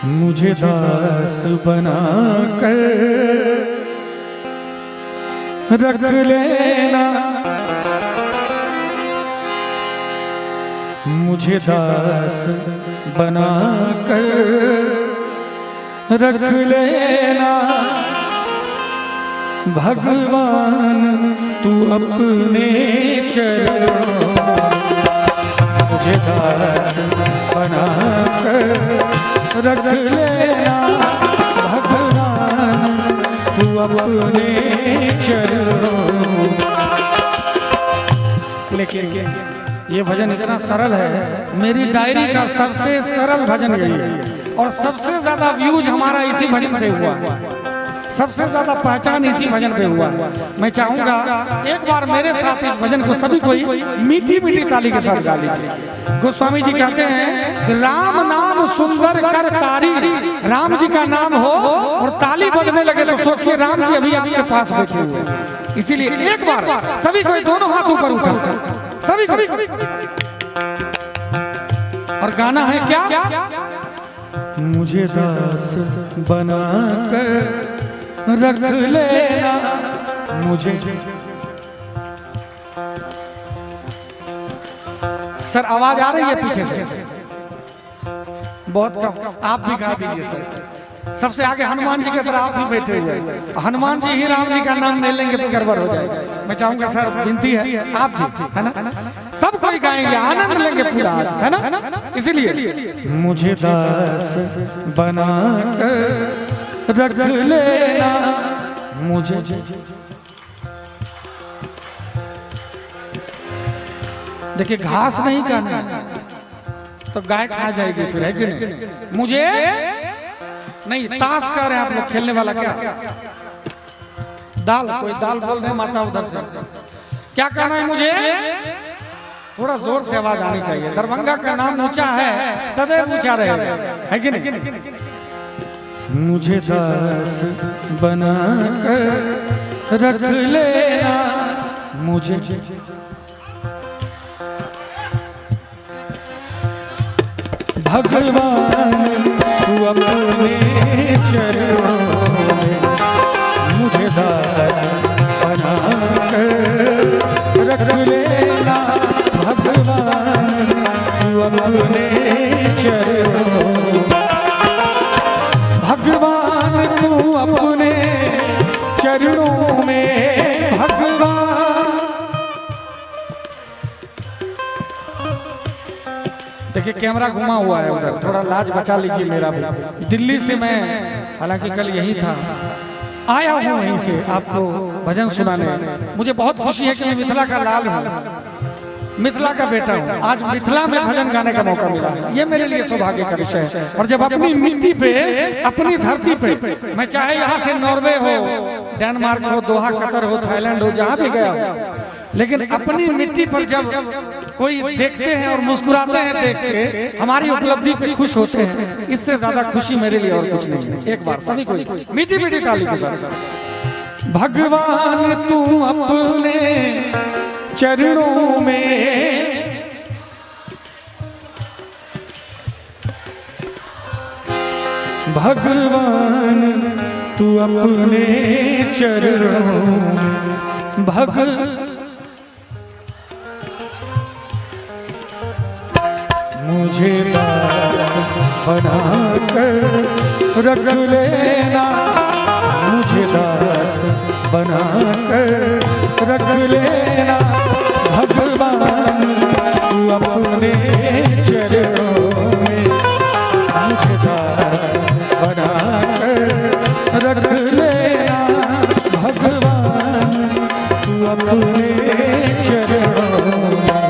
मुझे दास बना कर रख लेना, मुझे दास बना कर रख लेना। भगवान तू अपने चरणों, मुझे दास बना कर रख लेना। भगवान तू अपने चरणों। लेकिन ये भजन इतना सरल है, मेरी डायरी का सबसे सरल भजन यही है और सबसे ज्यादा व्यूज हमारा इसी भजन पे हुआ, सबसे ज्यादा पहचान इसी भजन पे हुआ। मैं चाहूंगा एक बार मेरे साथ इस भजन को सभी कोई मीठी मीठी ताली के साथ गा लीजिए। गोस्वामी जी कहते हैं राम नाम सुंदर कर तारी, राम जी का नाम हो और ताली बजने लगे तो सोचिए राम जी अभी आपके पास बैठे हुए। इसीलिए एक बार सभी कोई दोनों हाथ ऊपर उठा, सभी कोई। और गाना है क्या? मुझे दास बना कर रख लेना, मुझे। सर आवाज आ रही है पीछे से? बहुत कम, आप भी गा दीजिए सर। सबसे आगे हनुमान जी की तरह आप ही बैठे हुए, हनुमान जी ही राम जी का नाम नहीं लेंगे तो गड़बड़ हो जाएगा। मैं चाहूंगा सर विनती है आप भी, है ना, सब कोई गाएंगे, आनंद लेंगे पूरा आज, है ना। इसीलिए मुझे दास बना कर रख लेना, मुझे। देखिए घास नहीं खाना तो गाय खा जाएगी फिर, है कि नहीं? मुझे नहीं, ताश कर रहे हैं आप लोग, खेलने वाला क्या? दाल, कोई दाल बोल रहे माता उधर से। क्या कहना है मुझे? थोड़ा जोर से आवाज आनी चाहिए। दरभंगा का नाम ऊंचा है, सदैव ऊंचा रहेगा, है कि नहीं? मुझे दास बना कर रख लेना, मुझे। भगवान तू अपने चरणों में, मुझे दास बना कर रख लेना। भगवान तू अपने चरणों, भगवान तू अपने चरणों में। भगवान देखिए कैमरा घुमा हुआ है उधर, थोड़ा लाज बचा लीजिए मेरा भी। दिल्ली से मैं हालांकि कल यही था, आया हूँ वहीं से आपको भजन सुनाने। मुझे बहुत खुशी है कि मैं मिथिला का लाल हूँ, मिथिला का बेटा हूँ। आज मिथिला में भजन गाने का मौका मिला है, ये मेरे लिए सौभाग्य का विषय है। और जब अपनी मिट्टी पे, अपनी धरती पे, मैं चाहे यहाँ से नॉर्वे हो, डेनमार्क हो, दोहा कतर हो, थाईलैंड हो, जहाँ भी गया हो, लेकिन अपनी मिट्टी पर जब कोई देखते हैं और मुस्कुराते हैं देख के, हमारी उपलब्धि पे खुश होते हैं, इससे ज्यादा खुशी मेरे लिए और कुछ नहीं है। एक बार सभी कोई मीठी मीठी ताली के साथ। भगवान तू अपने चरणों में, भगवान तू अपने चरणों में। मुझे दास बना कर रख लेना, मुझे दास बना कर रख लेना। भगवान तू अपने चरणों में, मुझे दास बना कर रख लेना। भगवान तू अपने चरणों में।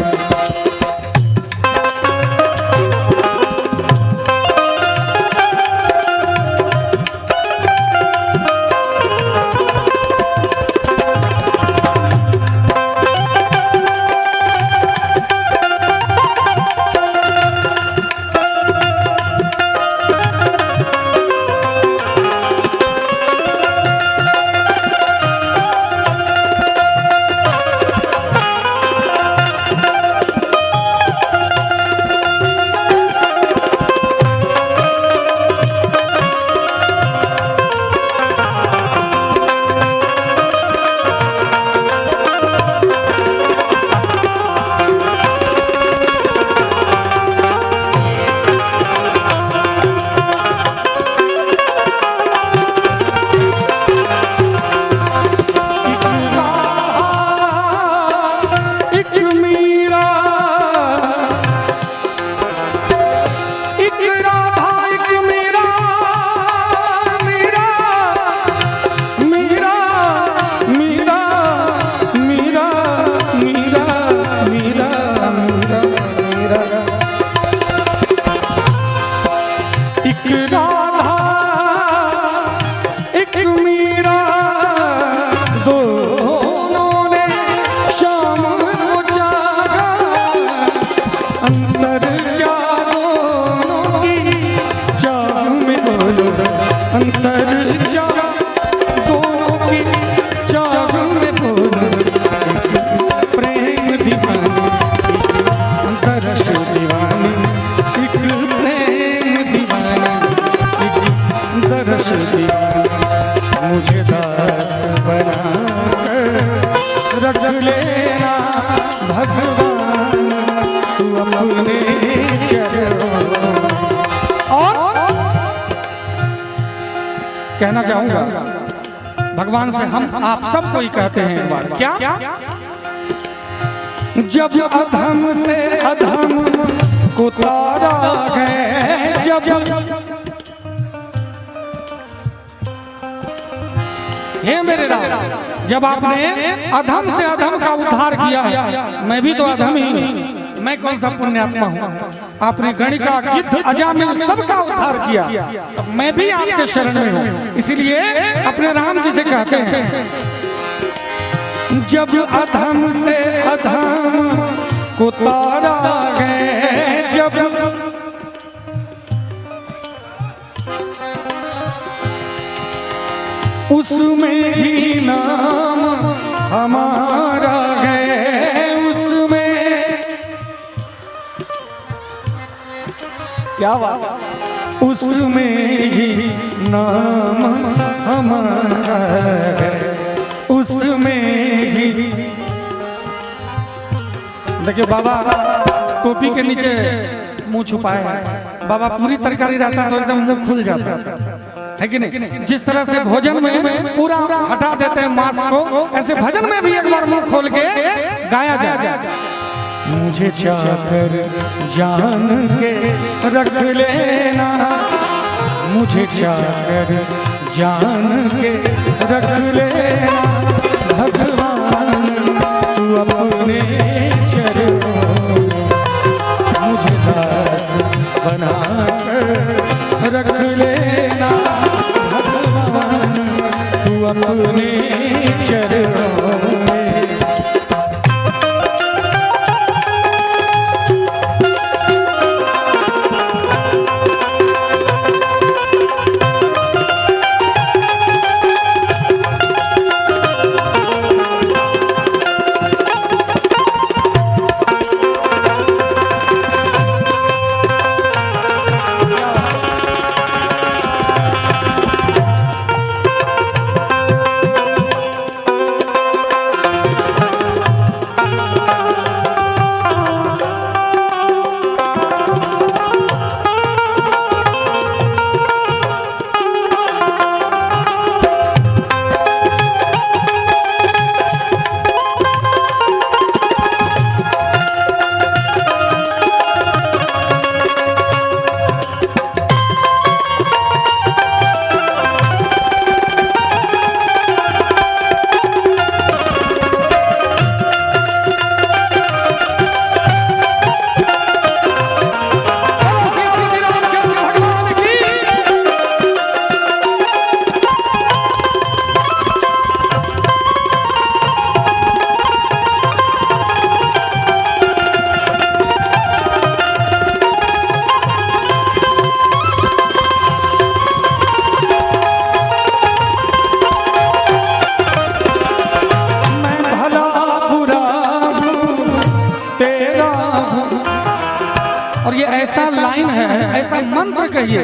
बोलो अंतर जा दोनों की चाह में बोलो प्रेम दीवानी तरस दीवानी एक प्रेम दीवानी एक तरस दीवानी मुझे दास बना रख लेना भगवान तू अपने चरणों। और कहना चाहूंगा भगवान से हम आप सबको ही कहते हैं एक बार क्या जब अधम से अधम को तारा है जब हे मेरे राम जब आपने अधम से अधम का उद्धार किया है मैं भी तो अधम ही हूँ मैं कौन सा पुण्यात्मा हूँ आपने गणिका गिद्ध अजामिल सबका उद्धार किया अब मैं भी आपके शरण में हूँ इसीलिए अपने राम जी से कहते हैं जब अधम से अधम को तारा गए जब उसमें ही नाम हमारा है उसमें क्या बात उसमें ही नाम हमारा है उसमें ही देखिए बाबा टोपी के नीचे मुंह छुपाए है बाबा पूरी तरकारी रहता तो एकदम अंदर खुल जाता है कि नहीं जिस तरह से भोजन में पूरा हटा देते हैं मांस को ऐसे भजन में भी एक बार मुंह खोल के गाया जाए मुझे चाहकर जान के रख लेना मुझे चाहकर जान के रख लेना भगवान तू अपने चरणों मुझे दास बना कर रख लेना भगवान तू अपने चरणों में। और ये ऐसा लाइन है ऐसा मंत्र कहिए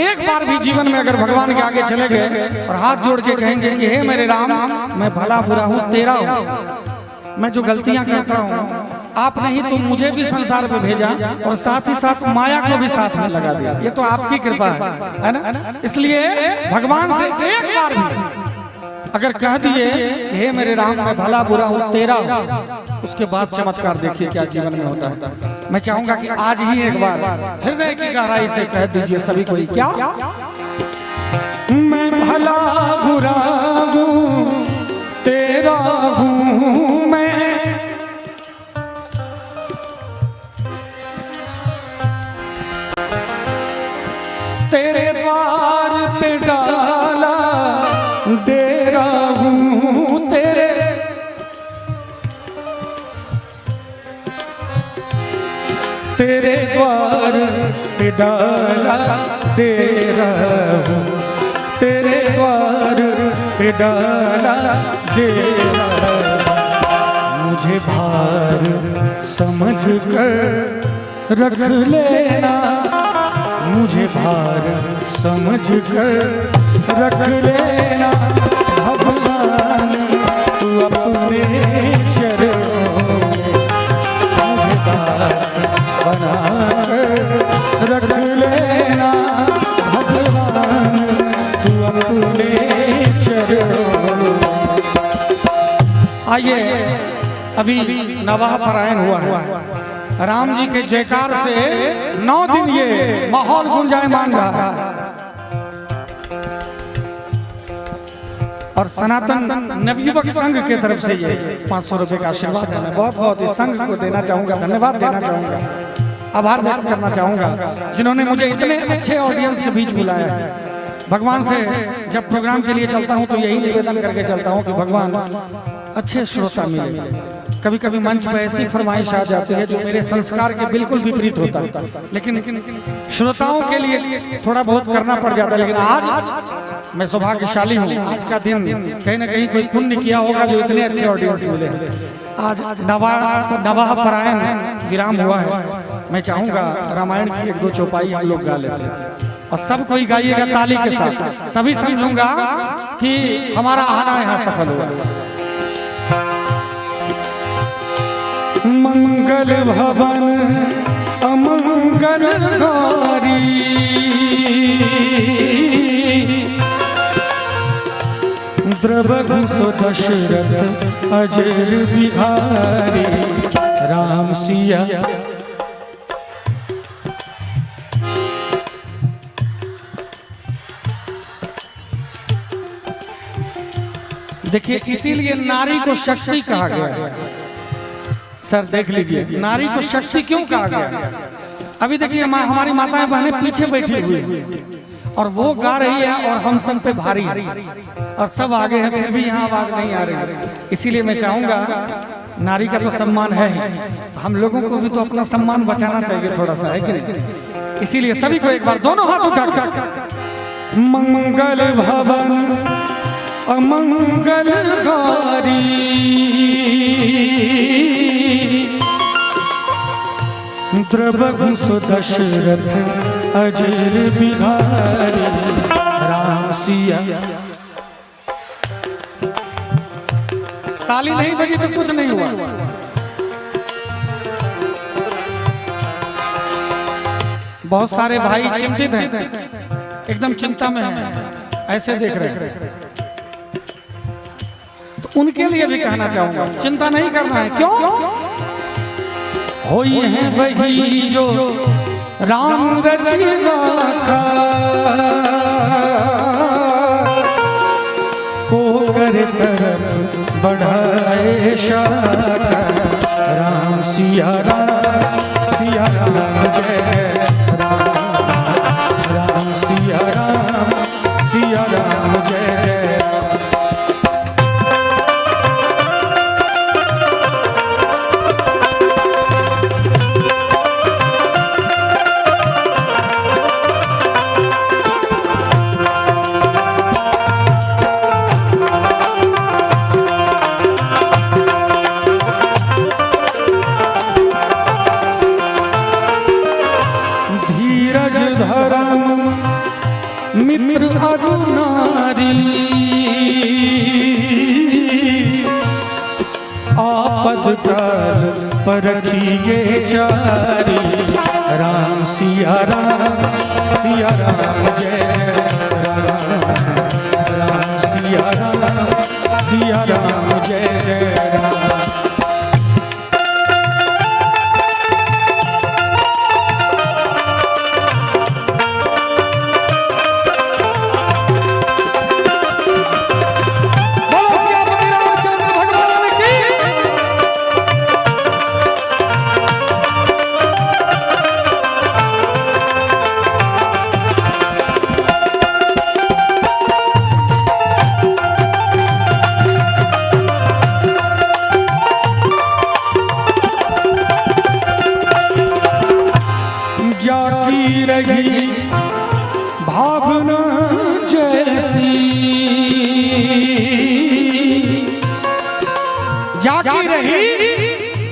एक बार भी जीवन में अगर भगवान के आगे चले गए और हाथ जोड़ के कहेंगे कि हे मेरे राम मैं भला बुरा हूँ तेरा हूँ मैं जो गलतियां करता हूँ आपने ही तो मुझे भी संसार में भेजा और साथ ही साथ माया को भी साथ में लगा दिया ये तो आपकी कृपा है ना इसलिए भगवान से एक बार भी अगर कह दिए हे मेरे राम मैं भला बुरा हूँ तेरा हूँ उसके बाद चमत्कार देखिए क्या जीवन में होता है। मैं चाहूंगा कि आज ही एक बार हृदय की गहराई से कह दीजिए सभी कोई क्या मैं भला बुरा हूँ तेरा हूँ मैं तेरे द्वार पे डाला डेरा हूँ तेरे द्वार पे डाला डेरा हूँ, तेरे द्वार पे डाला डेरा। मुझे भार समझ कर रख लेना, मुझे भार समझ कर रख लेना। भगवान तू अपने चरणों में मुझे दास बना कर रख लेना। भगवान तू अपने चरणों में। आइए, अभी नवाह परायण हुआ है। राम जी के जयकार से 9 दिन ये माहौल गुंजायमान रहा और सनातन नवयुवक संघ के तरफ से ये 500 रुपए का आशीर्वाद है। मैं बहुत बहुत इस संघ को देना चाहूंगा, धन्यवाद देना चाहूंगा, आभार व्यक्त करना चाहूंगा जिन्होंने मुझे इतने अच्छे ऑडियंस के बीच बुलाया है। भगवान से जब प्रोग्राम के लिए चलता हूं तो यही निवेदन करके चलता हूं कि भगवान अच्छे श्रोता मिले। कभी कभी मंच पर ऐसी फरमाइश आ जाती है जो मेरे संस्कार के बिल्कुल विपरीत होता है, लेकिन श्रोताओं के लिए थोड़ा बहुत करना पड़ जाता है। लेकिन आज मैं सौभाग्यशाली हूँ, आज का दिन कहीं ना कहीं कोई पुण्य किया होगा जो इतने अच्छे ऑडियंस मिले। आज नवाह परायण विराम हुआ है। मैं चाहूंगा रामायण की 1-2 चौपाई हम लोग गा लेते हैं और सब कोई गाइएगा ताली के साथ, तभी समझूंगा कि हमारा आना यहाँ सफल हुआ। मंगल भवन अमंगल गौरी, द्रवहु सो दशरथ अजर बिहारी। राम सिया देखिए, इसीलिए नारी को शक्ति कहा गया है। सर देख लीजिए, नारी को शक्ति क्यों कहा गया। अभी देखिए हमारी माताएं बहनें पीछे बैठी हुई हैं और वो गा रही है और हम सब पे भारी और सब आगे हैं, फिर भी यहाँ आवाज नहीं आ रही। इसीलिए मैं चाहूंगा, नारी का तो सम्मान है ही, हम लोगों को भी तो अपना सम्मान बचाना चाहिए थोड़ा सा, है कि नहीं। इसीलिए सभी को एक बार दोनों हाथ उठाकर मंगल भवन अमंगल गौरी, द्रवहु सो दशरथ अजर बिहारी। राम सिया। ताली नहीं बजी तो कुछ नहीं हुआ। बहुत सारे भाई चिंतित हैं, एकदम चिंता में हैं, ऐसे देख रहे हैं, तो उनके लिए भी कहना चाहूंगा चिंता नहीं करना है। क्यों? होई है वही जो राम रचना का, को कर तरफ बढ़ाए शाखा। राम सिया राम जय जय राम, राम सिया राम जय जय राम। मित्र अरु नारी, आपद काल परखिए चारी। राम सिया राम जय राम, राम सिया राम जय जय राम।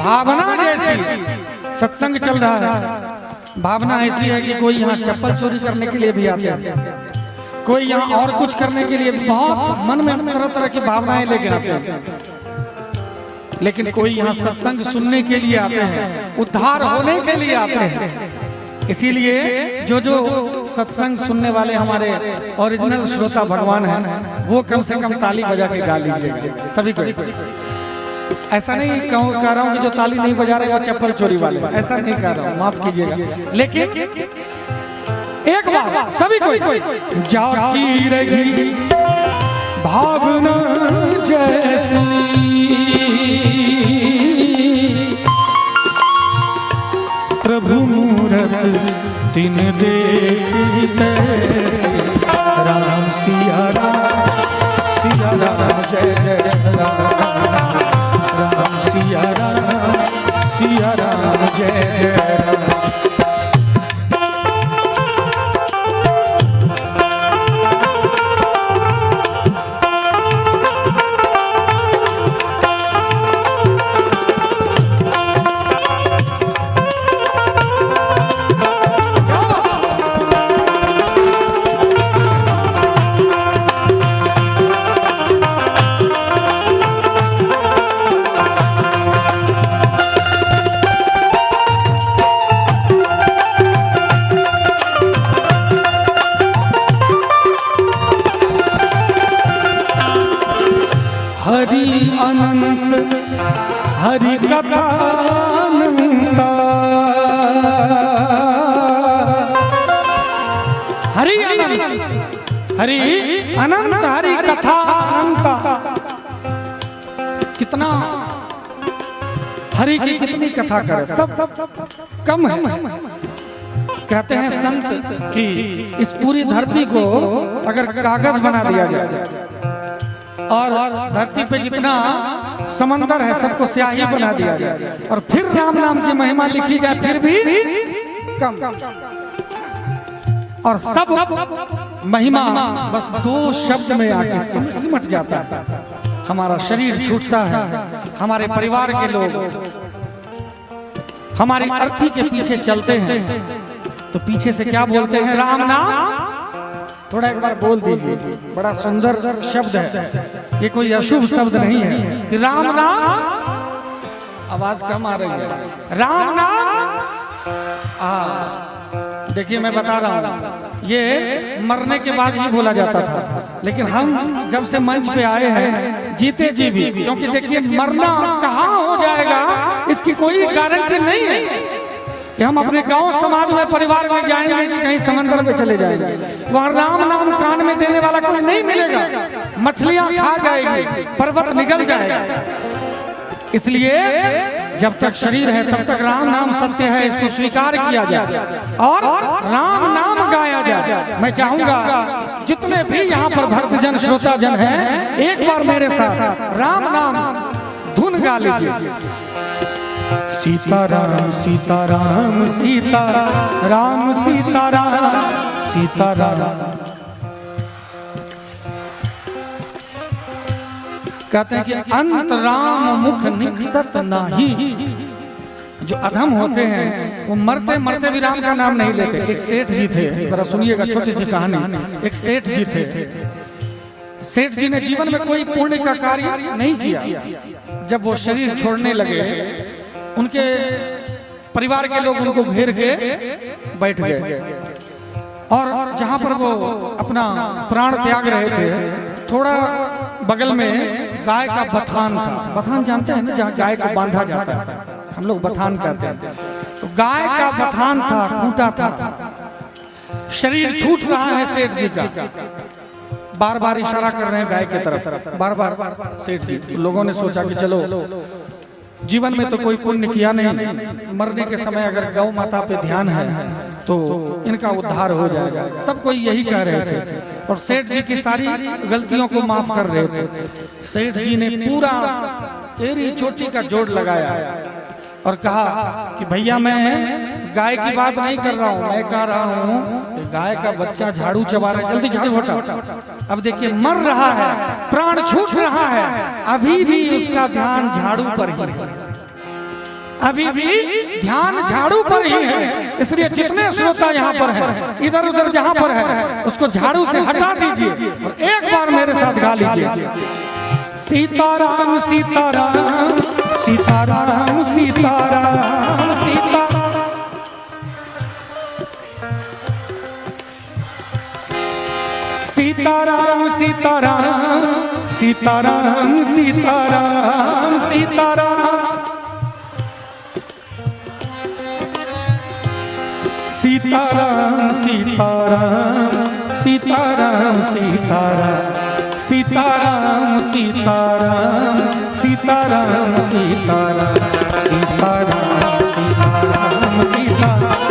भावना जैसी सत्संग चल रहा है। भावना ऐसी है कि कोई यहाँ चप्पल चोरी करने के लिए भी आते हैं, कोई यहाँ और कुछ करने के लिए, बहुत मन में तरह तरह की भावनाएं लेके आते हैं, लेकिन कोई यहाँ सत्संग सुनने के लिए आते हैं, उद्धार होने के लिए आते हैं। इसीलिए जो सत्संग सुनने वाले हमारे ओरिजिनल श्रोता भगवान हैं, वो कम से कम ताली बजा के गा लीजिएगा सभी को। ऐसा नहीं कह रहा हूँ कि जो ताली नहीं बजा रहे वो चप्पल चोरी वाले, ऐसा नहीं कह रहा हूँ, माफ कीजिएगा। लेकिन एक बार सभी को जाती रही भावना जैसी, प्रभु मूरत दिन देखी तैसी, राम सिया राम जय जय राम, राम सिया राम जय जय राम। हरि अनंत हरि कथा अनंता, हरि अनंत हरि अनंत हरि कथा अनंता। कितना हरि की कितनी कथा करे, सब कम है। कहते हैं संत कि इस पूरी धरती को अगर कागज बना दिया जाए और धरती पे जितना समंदर है सबको स्याही बना दिया जाए और फिर राम नाम की महिमा लिखी जाए, फिर भी कम। और सब महिमा बस 2 शब्द में आके सिमट जाता है। हमारा शरीर छूटता है, हमारे परिवार के लोग हमारी अर्थी के पीछे चलते हैं, तो पीछे से क्या बोलते हैं? राम नाम। थोड़ा एक बार बोल दीजिए, बड़ा सुंदर शब्द है, ये कोई अशुभ शब्द नहीं है कि राम नाम। आवाज कम आ रही है। राम नाम। देखिए मैं बता रहा हूँ, ये मरने के बाद ही बोला जाता था, लेकिन हम जब से मंच पे आए हैं जीते जी भी, क्योंकि देखिए मरना कहाँ हो जाएगा इसकी कोई गारंटी नहीं है कि हम अपने गांव समाज में परिवार में जाएंगे कि कहीं समंदर में चले जाएंगे, वहाँ राम नाम कान में देने वाला कोई नहीं मिलेगा। मछलियां खा जाएगी, पर्वत निगल जाएगा। इसलिए जब तक शरीर है तब तक राम नाम सत्य है, इसको स्वीकार किया जाए और राम नाम गाया जाए। मैं चाहूंगा जितने भी यहाँ पर भक्तजन श्रोता जन हैं, एक बार मेरे साथ राम नाम धुन गा लीजिए। सीताराम सीताराम सीताराम सीताराम सीताराम। कहते हैं कि अंत राम मुख निकसत नाही। जो अधम होते हैं वो मरते मरते भी राम का नाम नहीं लेते। एक सेठ जी थे, जरा सुनिएगा छोटी सी कहानी। एक सेठ जी थे, सेठ जी ने जीवन में कोई पुण्य का कार्य नहीं किया। जब वो शरीर छोड़ने लगे, उनके परिवार के लोग उनको घेर के बैठ गए और जहां पर वो अपना प्राण त्याग रहे थे, थोड़ा बगल में गाय का बथान था। बथान जानते हैं ना, जहाँ गाय को बांधा जाता है, हम लोग बथान कहते हैं। तो गाय का बथान था, खूंटा था। शरीर छूट रहा है सेठ जी का, बार बार इशारा कर रहे हैं गाय की तरफ, बार बार सेठ जी। तो लोगों ने सोचा कि चलो जीवन में तो कोई पुण्य किया नहीं, मरने के समय अगर गौ माता पे ध्यान है तो इनका उद्धार हो जाएगा। सब कोई यही कह रहे थे और सेठ जी की सारी गलतियों को माफ कर रहे थे। सेठ जी ने पूरा एरी चोटी का जोड़ लगाया और कहा कि भैया मैं गाय की बात नहीं कर रहा हूँ, मैं कह रहा हूँ गाय का बच्चा झाड़ू चबा रहा है, जल्दी झाड़ू हटा। अब देखिए मर रहा है, प्राण छूट रहा है, अभी भी उसका ध्यान झाड़ू पर ही है। अभी भी ध्यान झाड़ू पर ही है, इसलिए जितने श्रोता यहाँ पर हैं, इधर उधर जहाँ पर है उसको झाड़ू से हटा दीजिए और एक बार मेरे साथ गा लीजिए। सीताराम सीताराम सीताराम सीताराम सीताराम। सीताराम सीताराम सीताराम सीताराम सीताराम। सीताराम सीताराम सीताराम सीताराम सीताराम सीताराम सीताराम सीताराम सीताराम सीताराम सीताराम।